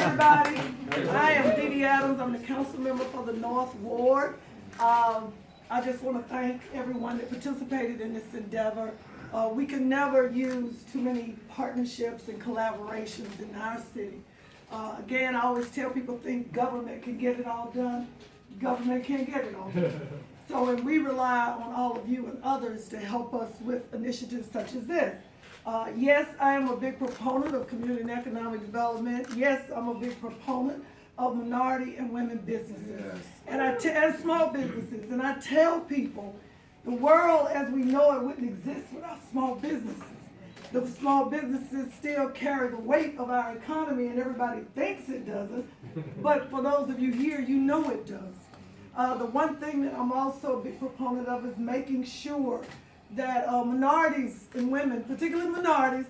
everybody. I am Dee Dee Adams. I'm the council member for the North Ward. I just want to thank everyone that participated in this endeavor. We can never use too many partnerships and collaborations in our city. Again, I always tell people think government can get it all done. Government can't get it all done. So, and we rely on all of you and others to help us with initiatives such as this. Yes, I am a big proponent of community and economic development. Yes, I'm a big proponent of minority and women businesses, yes. And small businesses. And I tell people, the world as we know it wouldn't exist without small businesses. The small businesses still carry the weight of our economy, and everybody thinks it doesn't. But for those of you here, you know it does. The one thing that I'm also a big proponent of is making sure that minorities and women, particularly minorities,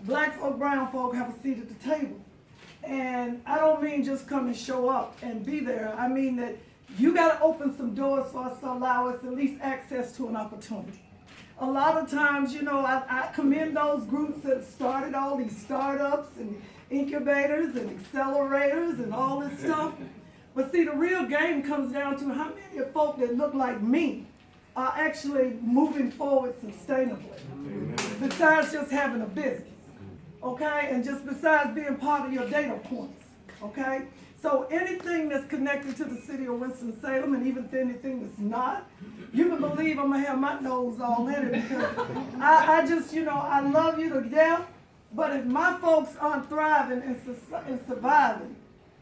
black folk, brown folk, have a seat at the table. And I don't mean just come and show up and be there. I mean that you got to open some doors for us to allow us at least access to an opportunity. A lot of times, you know, I commend those groups that started all these startups and incubators and accelerators and all this stuff. But see, the real game comes down to how many of folk that look like me are actually moving forward sustainably, besides just having a business, okay? And just besides being part of your data points, okay? So anything that's connected to the city of Winston-Salem, and even anything that's not, you can believe I'm gonna have my nose all in it, because I just, you know, I love you to death, but if my folks aren't thriving and surviving,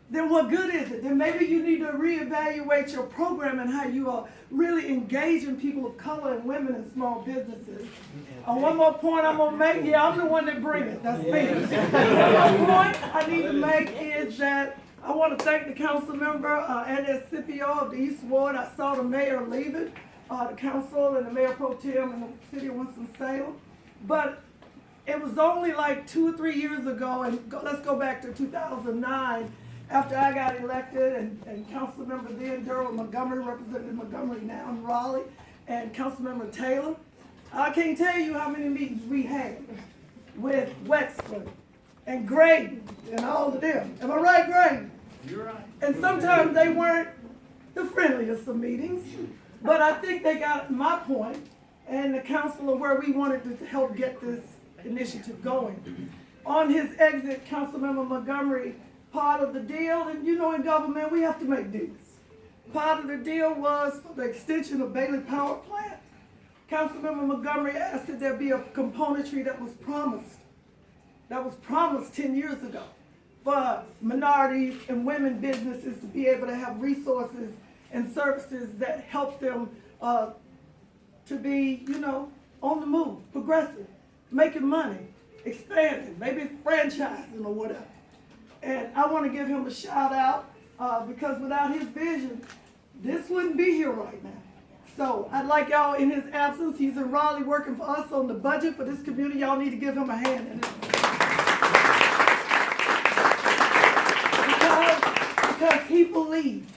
then what good is it? Then maybe you need to reevaluate your program and how you are really engaging people of color and women in small businesses. One more point I'm going to make. Yeah, I'm the one that brings it. That's me. One more point I need to make is that I want to thank the council member and the Scipio of the East Ward. I saw the mayor leaving, the council and the mayor pro tem in the city of Winston-Salem. But it was only like 2 or 3 years ago, and let's go back to 2009, after I got elected, and council member then, Durham Montgomery, Representative Montgomery now in Raleigh, and council member Taylor. I can't tell you how many meetings we had with Wexford and Graydon and all of them. Am I right, Graydon? You're right. And sometimes they weren't the friendliest of meetings, but I think they got my point and the council of where we wanted to help get this initiative going. On his exit, Councilmember Montgomery, part of the deal, and you know in government we have to make deals. Part of the deal was for the extension of Bailey Power Plant. Councilmember Montgomery asked that there be a componentry that was promised 10 years ago for minorities and women businesses to be able to have resources and services that help them to be, you know, on the move, progressive, making money, expanding, maybe franchising or whatever. And I want to give him a shout out because without his vision, this wouldn't be here right now. So I'd like y'all, in his absence, he's in Raleigh working for us on the budget for this community. Y'all need to give him a hand in it. Because he believed,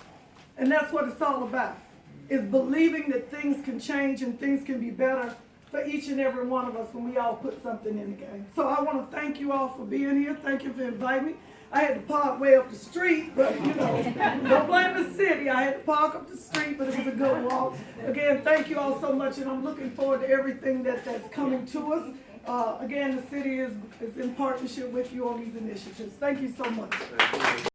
and that's what it's all about, is believing that things can change and things can be better for each and every one of us when we all put something in the game. So I want to thank you all for being here. Thank you for inviting me. I had to park way up the street, but you know, don't blame the city. I had to park up the street, but it was a good walk. Again, thank you all so much, and I'm looking forward to everything that's coming to us. Again, the city is in partnership with you on these initiatives. Thank you so much.